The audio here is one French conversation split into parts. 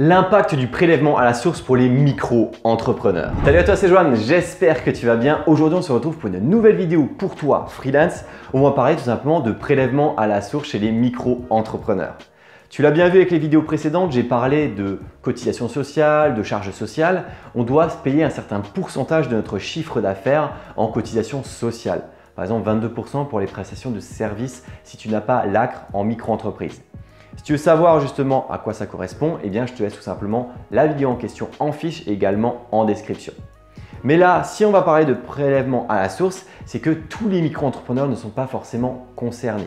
L'impact du prélèvement à la source pour les micro-entrepreneurs. Salut à toi, c'est Johan, j'espère que tu vas bien. Aujourd'hui, on se retrouve pour une nouvelle vidéo pour toi, freelance, où on va parler tout simplement de prélèvement à la source chez les micro-entrepreneurs. Tu l'as bien vu avec les vidéos précédentes, j'ai parlé de cotisation sociale, de charges sociales. On doit se payer un certain pourcentage de notre chiffre d'affaires en cotisation sociale. Par exemple, 22% pour les prestations de services si tu n'as pas l'ACRE en micro-entreprise. Si tu veux savoir justement à quoi ça correspond, eh bien je te laisse tout simplement la vidéo en question en fiche et également en description. Mais là, si on va parler de prélèvement à la source, c'est que tous les micro-entrepreneurs ne sont pas forcément concernés.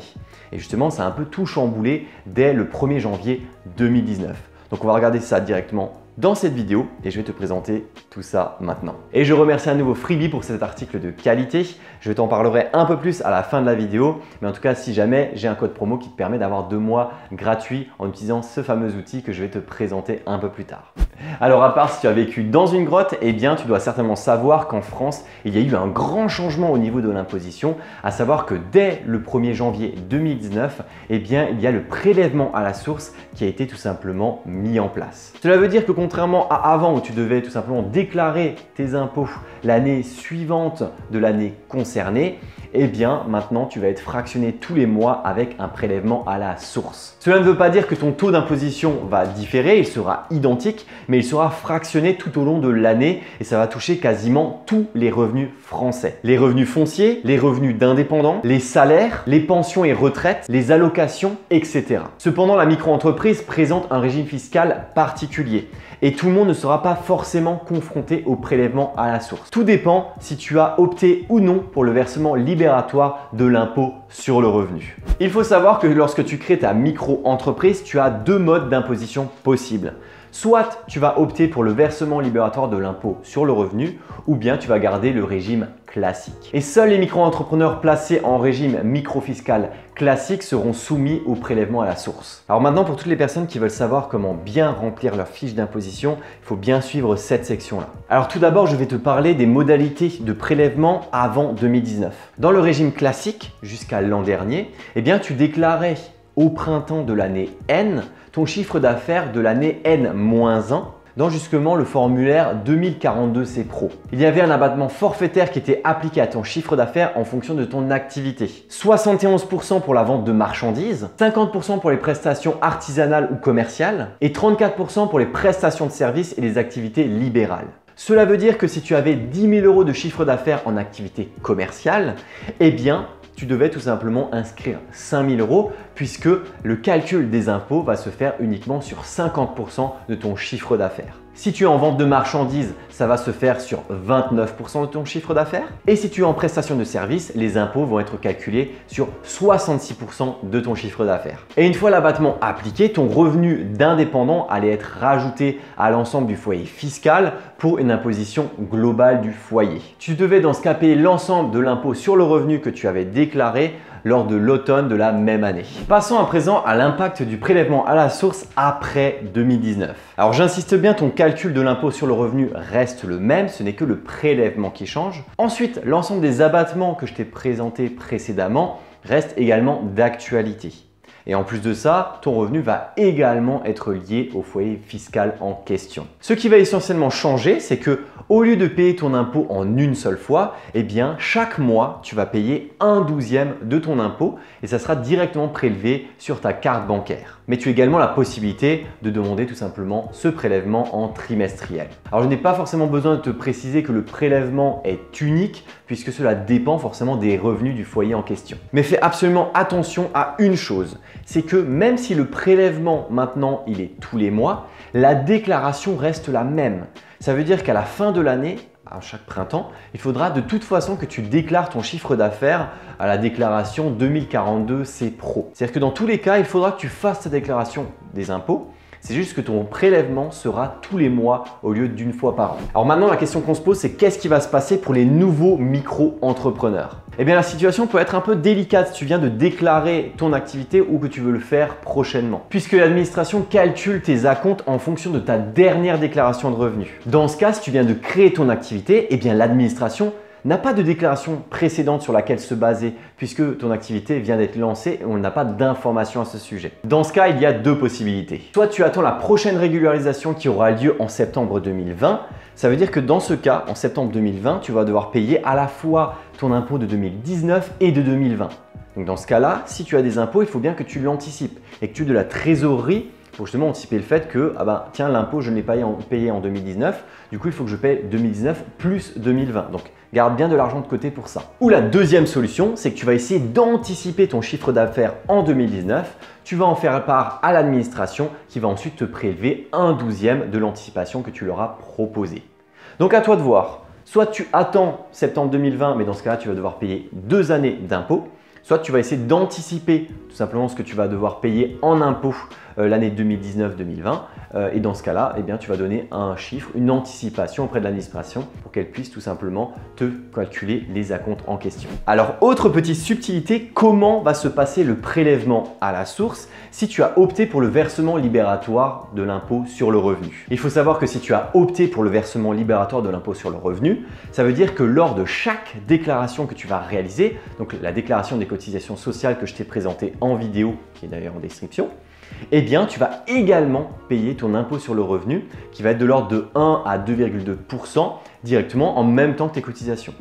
Et justement, ça a un peu tout chamboulé dès le 1er janvier 2019. Donc on va regarder ça directement dans cette vidéo et je vais te présenter tout ça maintenant. Et je remercie à nouveau Freebie pour cet article de qualité. Je t'en parlerai un peu plus à la fin de la vidéo, mais en tout cas, si jamais, j'ai un code promo qui te permet d'avoir 2 mois gratuits en utilisant ce fameux outil que je vais te présenter un peu plus tard. Alors à part si tu as vécu dans une grotte, eh bien tu dois certainement savoir qu'en France, il y a eu un grand changement au niveau de l'imposition, à savoir que dès le 1er janvier 2019, eh bien il y a le prélèvement à la source qui a été tout simplement mis en place. Cela veut dire que contrairement à avant où tu devais tout simplement déclarer tes impôts l'année suivante de l'année concernée, eh bien maintenant tu vas être fractionné tous les mois avec un prélèvement à la source. Cela ne veut pas dire que ton taux d'imposition va différer, il sera identique, mais il sera fractionné tout au long de l'année et ça va toucher quasiment tous les revenus français. Les revenus fonciers, les revenus d'indépendants, les salaires, les pensions et retraites, les allocations, etc. Cependant, la micro-entreprise présente un régime fiscal particulier et tout le monde ne sera pas forcément confronté au prélèvement à la source. Tout dépend si tu as opté ou non pour le versement libératoire de l'impôt sur le revenu. Il faut savoir que lorsque tu crées ta micro-entreprise, tu as 2 modes d'imposition possibles. Soit tu vas opter pour le versement libératoire de l'impôt sur le revenu ou bien tu vas garder le régime classique. Et seuls les micro-entrepreneurs placés en régime micro-fiscal classique seront soumis au prélèvement à la source. Alors maintenant, pour toutes les personnes qui veulent savoir comment bien remplir leur fiche d'imposition, il faut bien suivre cette section-là. Alors tout d'abord, je vais te parler des modalités de prélèvement avant 2019. Dans le régime classique, jusqu'à l'an dernier, eh bien tu déclarais au printemps de l'année N ton chiffre d'affaires de l'année N-1 dans justement le formulaire 2042C Pro. Il y avait un abattement forfaitaire qui était appliqué à ton chiffre d'affaires en fonction de ton activité. 71% pour la vente de marchandises, 50% pour les prestations artisanales ou commerciales et 34% pour les prestations de services et les activités libérales. Cela veut dire que si tu avais 10 000 € de chiffre d'affaires en activité commerciale, eh bien tu devais tout simplement inscrire 5 000 € puisque le calcul des impôts va se faire uniquement sur 50% de ton chiffre d'affaires. Si tu es en vente de marchandises, ça va se faire sur 29% de ton chiffre d'affaires. Et si tu es en prestation de services, les impôts vont être calculés sur 66% de ton chiffre d'affaires. Et une fois l'abattement appliqué, ton revenu d'indépendant allait être rajouté à l'ensemble du foyer fiscal pour une imposition globale du foyer. Tu devais dans ce cas payer l'ensemble de l'impôt sur le revenu que tu avais déclaré lors de l'automne de la même année. Passons à présent à l'impact du prélèvement à la source après 2019. Alors j'insiste bien, ton calcul de l'impôt sur le revenu reste le même, ce n'est que le prélèvement qui change. Ensuite, l'ensemble des abattements que je t'ai présentés précédemment reste également d'actualité. Et en plus de ça, ton revenu va également être lié au foyer fiscal en question. Ce qui va essentiellement changer, c'est que au lieu de payer ton impôt en une seule fois, eh bien chaque mois, tu vas payer 1/12 de ton impôt et ça sera directement prélevé sur ta carte bancaire. Mais tu as également la possibilité de demander tout simplement ce prélèvement en trimestriel. Alors je n'ai pas forcément besoin de te préciser que le prélèvement est unique puisque cela dépend forcément des revenus du foyer en question. Mais fais absolument attention à une chose, c'est que même si le prélèvement maintenant il est tous les mois, la déclaration reste la même. Ça veut dire qu'à la fin de l'année, à chaque printemps, il faudra de toute façon que tu déclares ton chiffre d'affaires à la déclaration 2042C Pro. C'est-à-dire que dans tous les cas, il faudra que tu fasses ta déclaration des impôts. C'est juste que ton prélèvement sera tous les mois au lieu d'une fois par an. Alors maintenant, la question qu'on se pose, c'est qu'est-ce qui va se passer pour les nouveaux micro-entrepreneurs? Eh bien, la situation peut être un peu délicate si tu viens de déclarer ton activité ou que tu veux le faire prochainement, puisque l'administration calcule tes acomptes en fonction de ta dernière déclaration de revenus. Dans ce cas, si tu viens de créer ton activité, eh bien l'administration n'a pas de déclaration précédente sur laquelle se baser puisque ton activité vient d'être lancée et on n'a pas d'informations à ce sujet. Dans ce cas, il y a deux possibilités. Soit tu attends la prochaine régularisation qui aura lieu en septembre 2020. Ça veut dire que dans ce cas, en septembre 2020, tu vas devoir payer à la fois ton impôt de 2019 et de 2020. Donc dans ce cas-là, si tu as des impôts, il faut bien que tu l'anticipes et que tu aies de la trésorerie pour justement anticiper le fait que, tiens, l'impôt, je ne l'ai pas payé en 2019, du coup, il faut que je paye 2019 plus 2020. Donc, garde bien de l'argent de côté pour ça. Ou la deuxième solution, c'est que tu vas essayer d'anticiper ton chiffre d'affaires en 2019. Tu vas en faire part à l'administration qui va ensuite te prélever 1/12 de l'anticipation que tu leur as proposée. Donc, à toi de voir. Soit tu attends septembre 2020, mais dans ce cas-là, tu vas devoir payer 2 années d'impôt. Soit tu vas essayer d'anticiper tout simplement ce que tu vas devoir payer en impôt l'année 2019-2020 et dans ce cas-là, eh bien, tu vas donner un chiffre, une anticipation auprès de l'administration pour qu'elle puisse tout simplement te calculer les acomptes en question. Alors, autre petite subtilité, comment va se passer le prélèvement à la source si tu as opté pour le versement libératoire de l'impôt sur le revenu? Il faut savoir que si tu as opté pour le versement libératoire de l'impôt sur le revenu, ça veut dire que lors de chaque déclaration que tu vas réaliser, donc la déclaration des cotisations sociales que je t'ai présentée en vidéo, qui est d'ailleurs en description, eh bien, tu vas également payer ton impôt sur le revenu qui va être de l'ordre de 1 à 2,2% directement en même temps que tes cotisations.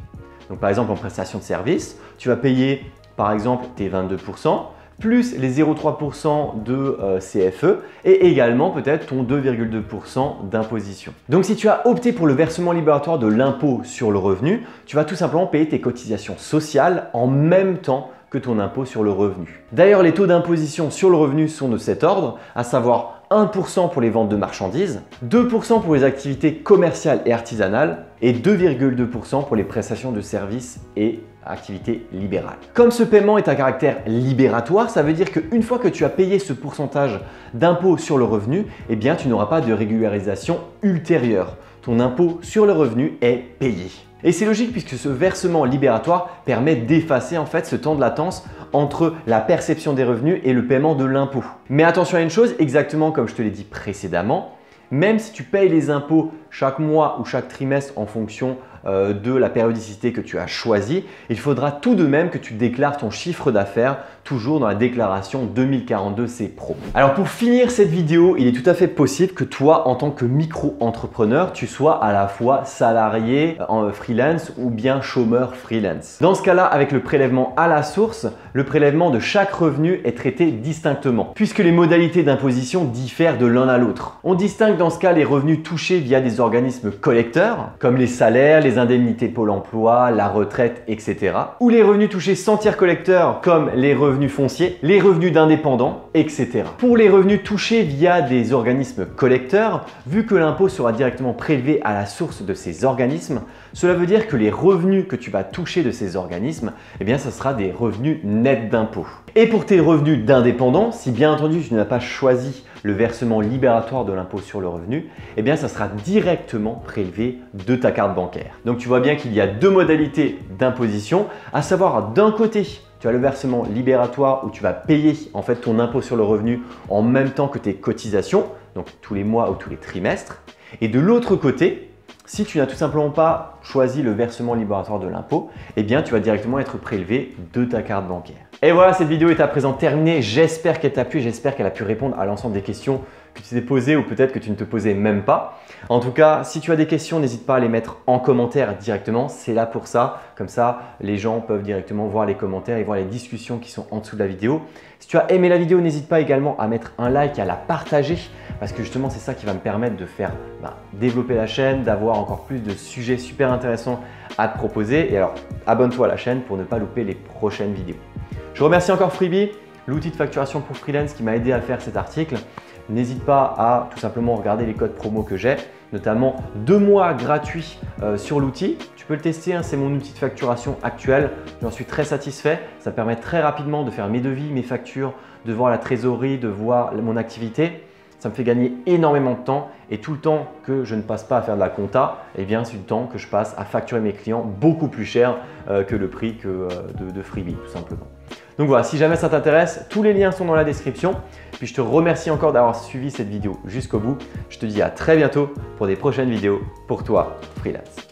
Donc, par exemple, en prestation de service, tu vas payer par exemple tes 22%, plus les 0,3% de CFE et également peut-être ton 2,2% d'imposition. Donc si tu as opté pour le versement libératoire de l'impôt sur le revenu, tu vas tout simplement payer tes cotisations sociales en même temps que ton impôt sur le revenu. D'ailleurs, les taux d'imposition sur le revenu sont de cet ordre, à savoir 1% pour les ventes de marchandises, 2% pour les activités commerciales et artisanales et 2,2% pour les prestations de services et activités libérales. Comme ce paiement est à caractère libératoire, ça veut dire qu'une fois que tu as payé ce pourcentage d'impôt sur le revenu, eh bien, tu n'auras pas de régularisation ultérieure. Ton impôt sur le revenu est payé. Et c'est logique puisque ce versement libératoire permet d'effacer en fait ce temps de latence entre la perception des revenus et le paiement de l'impôt. Mais attention à une chose, exactement comme je te l'ai dit précédemment, même si tu payes les impôts chaque mois ou chaque trimestre en fonction de la périodicité que tu as choisie, il faudra tout de même que tu déclares ton chiffre d'affaires toujours dans la déclaration 2042C Pro. Alors pour finir cette vidéo, il est tout à fait possible que toi, en tant que micro-entrepreneur, tu sois à la fois salarié en freelance ou bien chômeur freelance. Dans ce cas-là, avec le prélèvement à la source, le prélèvement de chaque revenu est traité distinctement puisque les modalités d'imposition diffèrent de l'un à l'autre. On distingue dans ce cas les revenus touchés via des organismes collecteurs comme les salaires, les indemnités Pôle emploi, la retraite, etc. Ou les revenus touchés sans tiers collecteur comme les revenus fonciers, les revenus d'indépendants, etc. Pour les revenus touchés via des organismes collecteurs, vu que l'impôt sera directement prélevé à la source de ces organismes, cela veut dire que les revenus que tu vas toucher de ces organismes, eh bien, ce sera des revenus nets d'impôt. Et pour tes revenus d'indépendants, si bien entendu tu n'as pas choisi le versement libératoire de l'impôt sur le revenu, eh bien ça sera directement prélevé de ta carte bancaire. Donc tu vois bien qu'il y a deux modalités d'imposition, à savoir d'un côté, tu as le versement libératoire où tu vas payer en fait ton impôt sur le revenu en même temps que tes cotisations, donc tous les mois ou tous les trimestres. Et de l'autre côté, si tu n'as tout simplement pas choisi le versement libératoire de l'impôt, eh bien tu vas directement être prélevé de ta carte bancaire. Et voilà, cette vidéo est à présent terminée. J'espère qu'elle t'a plu, j'espère qu'elle a pu répondre à l'ensemble des questions que tu t'es posées ou peut-être que tu ne te posais même pas. En tout cas, si tu as des questions, n'hésite pas à les mettre en commentaire directement. C'est là pour ça. Comme ça, les gens peuvent directement voir les commentaires et voir les discussions qui sont en dessous de la vidéo. Si tu as aimé la vidéo, n'hésite pas également à mettre un like, à la partager parce que justement, c'est ça qui va me permettre de faire développer la chaîne, d'avoir encore plus de sujets super intéressants à te proposer. Et alors, abonne-toi à la chaîne pour ne pas louper les prochaines vidéos. Je remercie encore Freebie, l'outil de facturation pour freelance qui m'a aidé à faire cet article. N'hésite pas à tout simplement regarder les codes promo que j'ai, notamment 2 mois gratuits sur l'outil. Tu peux le tester, hein, c'est mon outil de facturation actuel. J'en suis très satisfait. Ça permet très rapidement de faire mes devis, mes factures, de voir la trésorerie, de voir mon activité. Ça me fait gagner énormément de temps et tout le temps que je ne passe pas à faire de la compta, eh bien c'est du temps que je passe à facturer mes clients beaucoup plus cher que le prix de Freebie tout simplement. Donc voilà, si jamais ça t'intéresse, tous les liens sont dans la description. Puis je te remercie encore d'avoir suivi cette vidéo jusqu'au bout. Je te dis à très bientôt pour des prochaines vidéos pour toi, freelance.